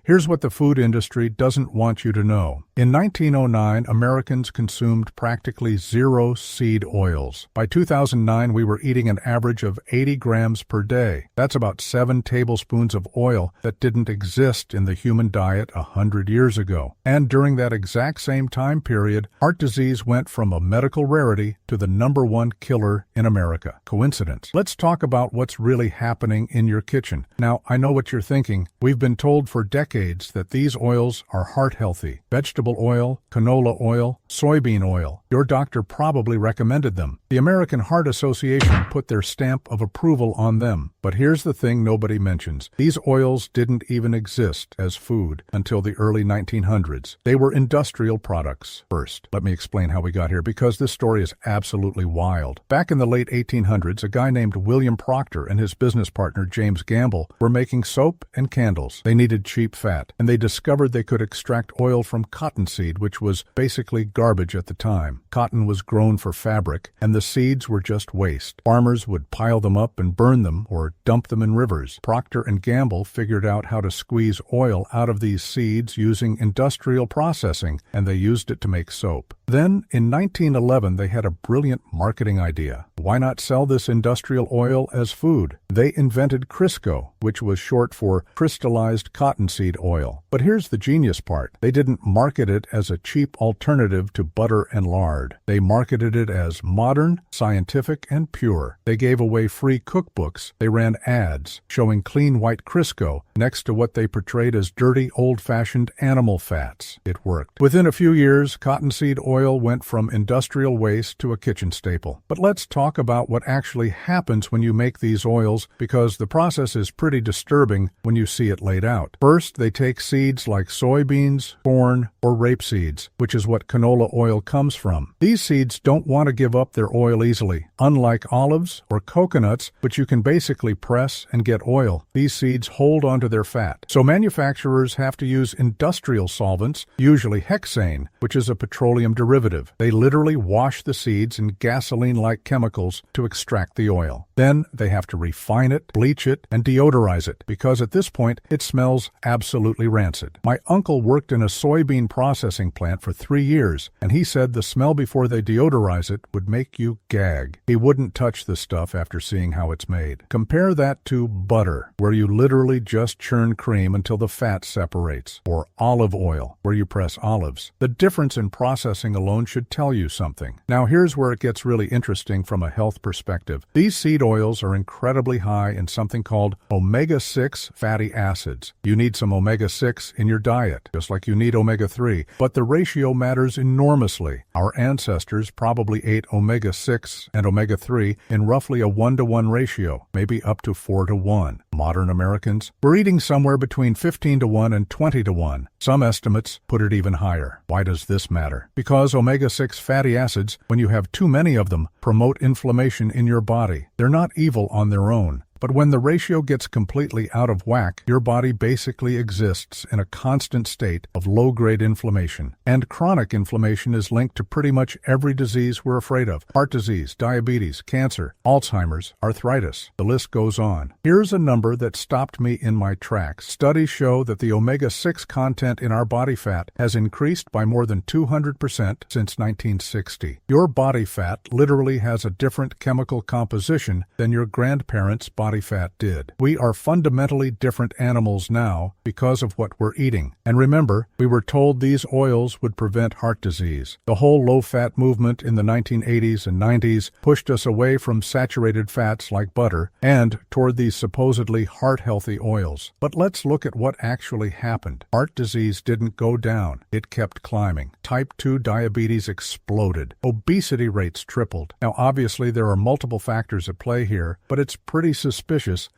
Here's what the food industry doesn't want you to know. In 1909, Americans consumed practically zero seed oils. By 2009, we were eating an average of 80 grams per day. That's about 7 tablespoons of oil that didn't exist in the human diet 100 years ago. And during that exact same time period, heart disease went from a medical rarity to the #1 killer in America. Coincidence? Let's talk about what's really happening in your kitchen. Now, I know what you're thinking. We've been told for decades that these oils are heart healthy. Vegetable oil, canola oil, soybean oil. Your doctor probably recommended them. The American Heart Association put their stamp of approval on them. But here's the thing nobody mentions. These oils didn't even exist as food until the early 1900s. They were industrial products. First, let me explain how we got here, because this story is absolutely wild. Back in the late 1800s, a guy named William Proctor and his business partner James Gamble were making soap and candles. They needed cheap fat, and they discovered they could extract oil from cottonseed, which was basically garbage at the time. Cotton was grown for fabric, and the seeds were just waste. Farmers would pile them up and burn them or dump them in rivers. Procter and Gamble figured out how to squeeze oil out of these seeds using industrial processing, and they used it to make soap. Then, in 1911, they had a brilliant marketing idea. Why not sell this industrial oil as food? They invented Crisco, which was short for crystallized cottonseed oil. But here's the genius part. They didn't market it as a cheap alternative to butter and lard. They marketed it as modern, scientific, and pure. They gave away free cookbooks. They ran ads showing clean white Crisco next to what they portrayed as dirty, old-fashioned animal fats. It worked. Within a few years, cottonseed oil went from industrial waste to a kitchen staple. But let's talk about what actually happens when you make these oils, because the process is pretty disturbing when you see it laid out. First, they take seeds like soybeans, corn, or rapeseeds, which is what canola oil comes from. These seeds don't want to give up their oil easily. Unlike olives or coconuts, which you can basically press and get oil, these seeds hold onto their fat. So manufacturers have to use industrial solvents, usually hexane, which is a petroleum derivative. They literally wash the seeds in gasoline-like chemicals to extract the oil. Then they have to refine it, bleach it, and deodorize it, because at this point it smells absolutely rancid. My uncle worked in a soybean processing plant for 3 years, and he said the smell before they deodorize it would make you gag. He wouldn't touch the stuff after seeing how it's made. Compare that to butter, where you literally just churn cream until the fat separates, or olive oil, where you press olives. The difference in processing alone should tell you something. Now here's where it gets really interesting from a health perspective. These seed oils are incredibly high in something called omega-6 fatty acids. You need some omega-6 in your diet, just like you need omega-3, but the ratio matters enormously. Our ancestors probably ate omega-6 and omega-3 in roughly a 1-to-1 ratio, maybe up to 4-to-1. Modern Americans, we're eating somewhere between 15-to-1 and 20-to-1. Some estimates put it even higher. Why does this matter? Because omega-6 fatty acids, when you have too many of them, promote inflammation in your body. They're not evil on their own. But when the ratio gets completely out of whack, your body basically exists in a constant state of low-grade inflammation. And chronic inflammation is linked to pretty much every disease we're afraid of. Heart disease, diabetes, cancer, Alzheimer's, arthritis. The list goes on. Here's a number that stopped me in my tracks. Studies show that the omega-6 content in our body fat has increased by more than 200% since 1960. Your body fat literally has a different chemical composition than your grandparents' body fat did. We are fundamentally different animals now because of what we're eating. And remember, we were told these oils would prevent heart disease. The whole low-fat movement in the 1980s and 90s pushed us away from saturated fats like butter and toward these supposedly heart-healthy oils. But let's look at what actually happened. Heart disease didn't go down. It kept climbing. Type 2 diabetes exploded. Obesity rates tripled. Now, obviously, there are multiple factors at play here, but it's pretty suspicious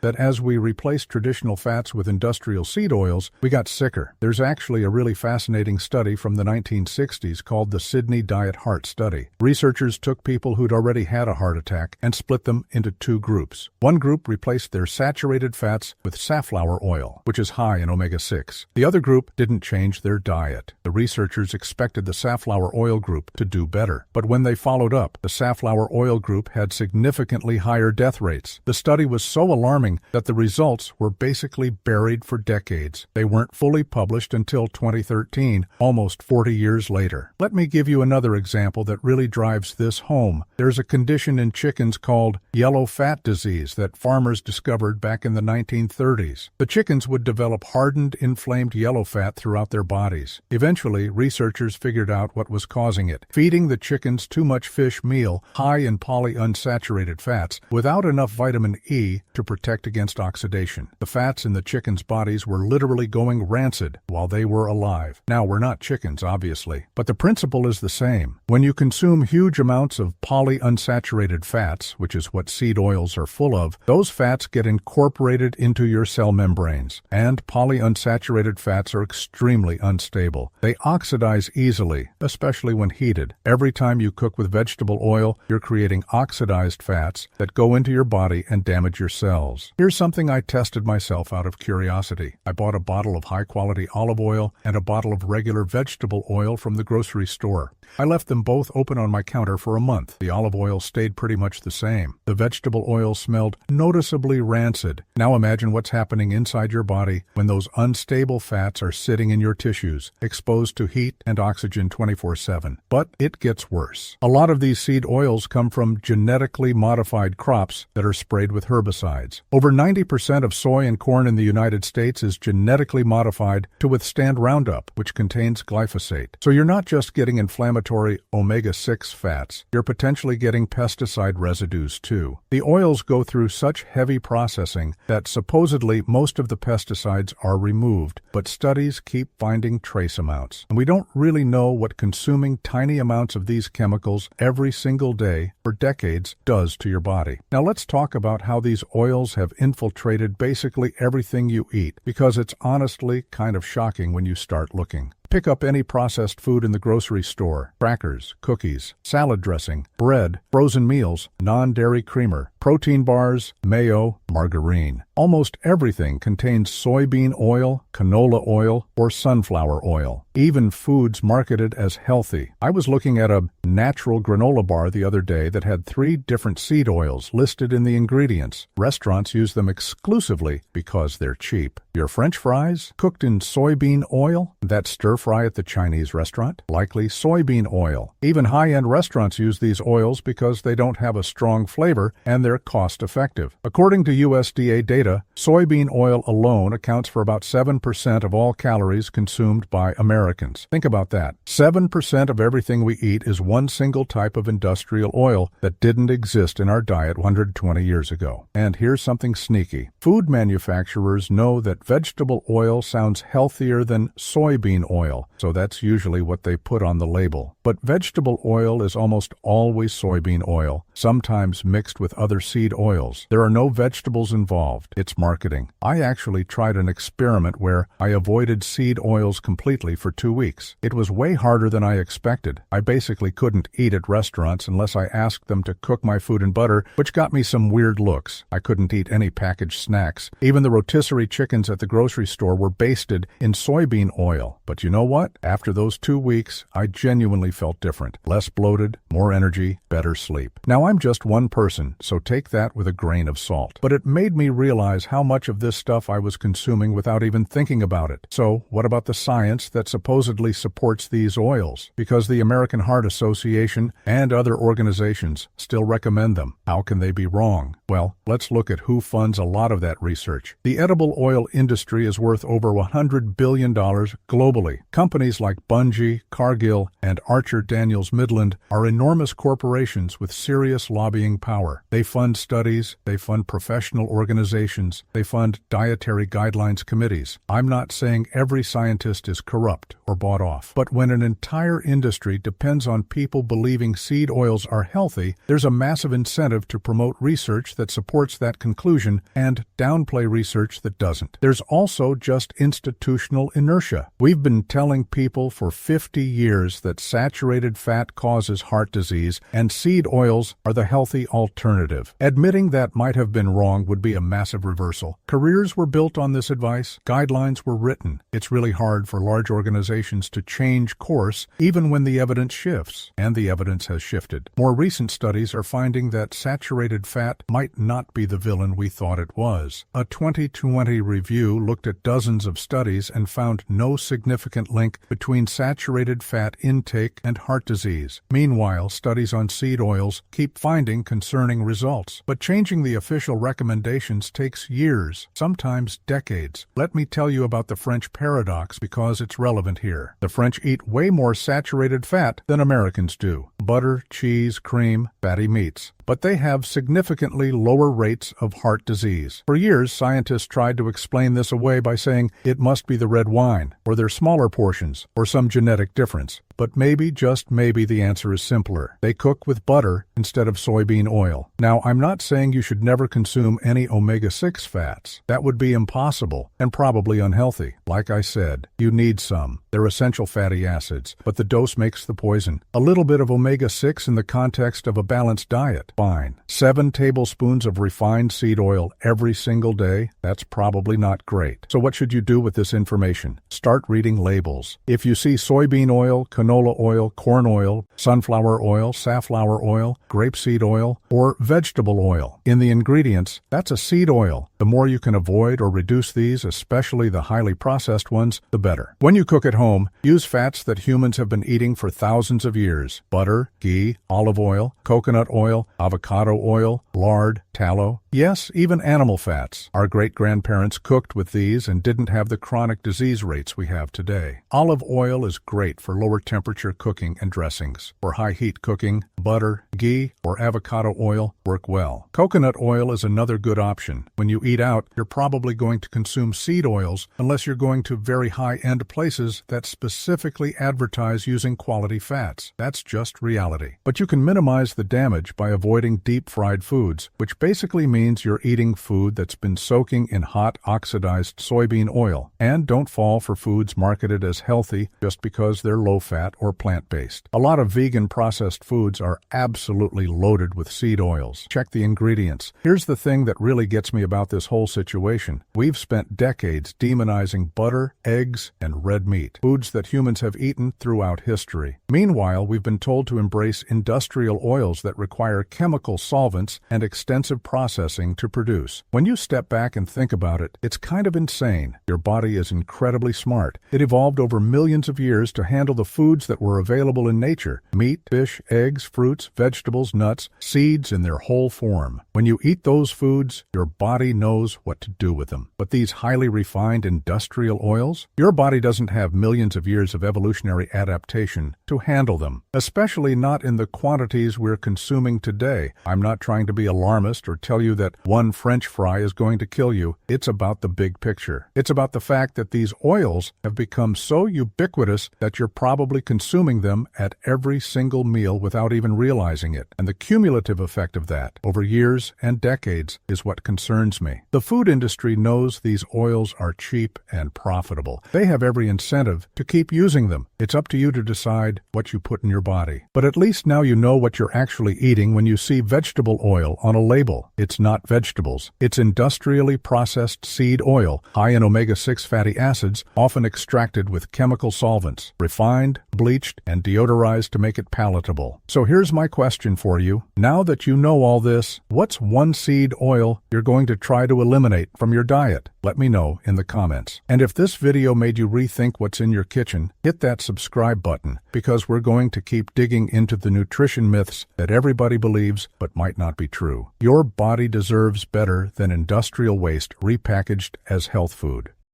that as we replaced traditional fats with industrial seed oils, we got sicker. There's actually a really fascinating study from the 1960s called the Sydney Diet Heart Study. Researchers took people who'd already had a heart attack and split them into 2 groups. One group replaced their saturated fats with safflower oil, which is high in omega-6. The other group didn't change their diet. The researchers expected the safflower oil group to do better. But when they followed up, the safflower oil group had significantly higher death rates. The study was so alarming that the results were basically buried for decades. They weren't fully published until 2013, almost 40 years later. Let me give you another example that really drives this home. There's a condition in chickens called yellow fat disease that farmers discovered back in the 1930s. The chickens would develop hardened, inflamed yellow fat throughout their bodies. Eventually, researchers figured out what was causing it. Feeding the chickens too much fish meal, high in polyunsaturated fats, without enough vitamin E to protect against oxidation. The fats in the chickens' bodies were literally going rancid while they were alive. Now, we're not chickens, obviously, but the principle is the same. When you consume huge amounts of polyunsaturated fats, which is what seed oils are full of, those fats get incorporated into your cell membranes. And polyunsaturated fats are extremely unstable. They oxidize easily, especially when heated. Every time you cook with vegetable oil, you're creating oxidized fats that go into your body and damage your cells. Here's something I tested myself out of curiosity. I bought a bottle of high-quality olive oil and a bottle of regular vegetable oil from the grocery store. I left them both open on my counter for a month. The olive oil stayed pretty much the same. The vegetable oil smelled noticeably rancid. Now imagine what's happening inside your body when those unstable fats are sitting in your tissues, exposed to heat and oxygen 24/7. But it gets worse. A lot of these seed oils come from genetically modified crops that are sprayed with herbicides. Over 90% of soy and corn in the United States is genetically modified to withstand Roundup, which contains glyphosate. So you're not just getting inflammatory omega-6 fats, you're potentially getting pesticide residues too. The oils go through such heavy processing that supposedly most of the pesticides are removed, but studies keep finding trace amounts. And we don't really know what consuming tiny amounts of these chemicals every single day for decades does to your body. Now let's talk about how these oils have infiltrated basically everything you eat, because it's honestly kind of shocking when you start looking. Pick up any processed food in the grocery store: crackers, cookies, salad dressing, bread, frozen meals, non-dairy creamer, protein bars, mayo, margarine. Almost everything contains soybean oil, canola oil, or sunflower oil. Even foods marketed as healthy. I was looking at a natural granola bar the other day that had 3 different seed oils listed in the ingredients. Restaurants use them exclusively because they're cheap. Your French fries? Cooked in soybean oil? That stir-fry at the Chinese restaurant? Likely soybean oil. Even high-end restaurants use these oils because they don't have a strong flavor and they're cost-effective. According to USDA data, soybean oil alone accounts for about 7% of all calories consumed by Americans. Think about that. 7% of everything we eat is one single type of industrial oil that didn't exist in our diet 120 years ago. And here's something sneaky. Food manufacturers know that vegetable oil sounds healthier than soybean oil, so that's usually what they put on the label. But vegetable oil is almost always soybean oil, sometimes mixed with other seed oils. There are no vegetables involved. It's marketing. I actually tried an experiment where I avoided seed oils completely for 2 weeks. It was way harder than I expected. I basically couldn't eat at restaurants unless I asked them to cook my food in butter, which got me some weird looks. I couldn't eat any packaged snacks. Even the rotisserie chickens at the grocery store were basted in soybean oil. But you know what? After those 2 weeks, I genuinely felt different. Less bloated, more energy, better sleep. Now, I'm just one person, so take that with a grain of salt. But it made me realize how much of this stuff I was consuming without even thinking about it. So, what about the science that supposedly supports these oils? Because the American Heart Association and other organizations still recommend them. How can they be wrong? Well, let's look at who funds a lot of that research. The edible oil industry is worth over $100 billion globally. Companies like Bunge, Cargill, and Archer Daniels Midland are enormous corporations with serious lobbying power. They fund studies, they fund professional organizations, they fund dietary guidelines committees. I'm not saying every scientist is corrupt or bought off, but when an entire industry depends on people believing seed oils are healthy, there's a massive incentive to promote research that supports that conclusion and downplay research that doesn't. There's also just institutional inertia. We've been telling people for 50 years that saturated saturated fat causes heart disease, and seed oils are the healthy alternative. Admitting that might have been wrong would be a massive reversal. Careers were built on this advice. Guidelines were written. It's really hard for large organizations to change course even when the evidence shifts, and the evidence has shifted. More recent studies are finding that saturated fat might not be the villain we thought it was. A 2020 review looked at dozens of studies and found no significant link between saturated fat intake and heart disease. Meanwhile, studies on seed oils keep finding concerning results. But changing the official recommendations takes years, sometimes decades. Let me tell you about the French paradox because it's relevant here. The French eat way more saturated fat than Americans do. Butter, cheese, cream, fatty meats. But they have significantly lower rates of heart disease. For years, scientists tried to explain this away by saying it must be the red wine, or their smaller portions, or some genetic difference. But maybe, just maybe, the answer is simpler. They cook with butter instead of soybean oil. Now, I'm not saying you should never consume any omega-6 fats. That would be impossible and probably unhealthy. Like I said, you need some. They're essential fatty acids, but the dose makes the poison. A little bit of omega-6 in the context of a balanced diet. Fine. 7 tablespoons of refined seed oil every single day? That's probably not great. So what should you do with this information? Start reading labels. If you see soybean oil, canola oil, corn oil, sunflower oil, safflower oil, grapeseed oil, or vegetable oil in the ingredients, that's a seed oil. The more you can avoid or reduce these, especially the highly processed ones, the better. When you cook at home, use fats that humans have been eating for thousands of years. Butter, ghee, olive oil, coconut oil, avocado oil, lard, tallow. Yes, even animal fats. Our great-grandparents cooked with these and didn't have the chronic disease rates we have today. Olive oil is great for lower temperature cooking and dressings. For high heat cooking, butter, ghee, or avocado oil work well. Coconut oil is another good option. When you eat out, you're probably going to consume seed oils unless you're going to very high-end places that specifically advertise using quality fats. That's just reality. But you can minimize the damage by avoiding deep-fried foods, which basically means you're eating food that's been soaking in hot, oxidized soybean oil. And don't fall for foods marketed as healthy just because they're low-fat or plant-based. A lot of vegan processed foods are absolutely loaded with seed oils. Check the ingredients. Here's the thing that really gets me about this whole situation. We've spent decades demonizing butter, eggs, and red meat, foods that humans have eaten throughout history. Meanwhile, we've been told to embrace industrial oils that require chemical solvents and extensive processing to produce. When you step back and think about it, it's kind of insane. Your body is incredibly smart. It evolved over millions of years to handle the foods that were available in nature: meat, fish, eggs, fruits, vegetables, nuts, seeds in their whole form. When you eat those foods, your body knows what to do with them. But these highly refined industrial oils, your body doesn't have millions of years of evolutionary adaptation to handle them, especially not in the quantities we're consuming today. I'm not trying to be alarmist or tell you that one French fry is going to kill you. It's about the big picture. It's about the fact that these oils have become so ubiquitous that you're probably consuming them at every single meal without even realizing it. And the cumulative effect of that over years and decades is what concerns me. The food industry knows these oils are cheap and profitable. They have every incentive to keep using them. It's up to you to decide what you put in your body. But at least now you know what you're actually eating when you see vegetable oil on a label. It's not vegetables. It's industrially processed seed oil, high in omega-6 fatty acids, often extracted with chemical solvents, refined, bleached, and deodorized to make it palatable. So here's my question for you. Now that you know all this, what's one seed oil you're going to try to eliminate from your diet? Let me know in the comments. And if this video made you rethink what's in your kitchen, hit that subscribe button, because we're going to keep digging into the nutrition myths that everybody believes but might not be true. Your body deserves better than industrial waste repackaged as health food.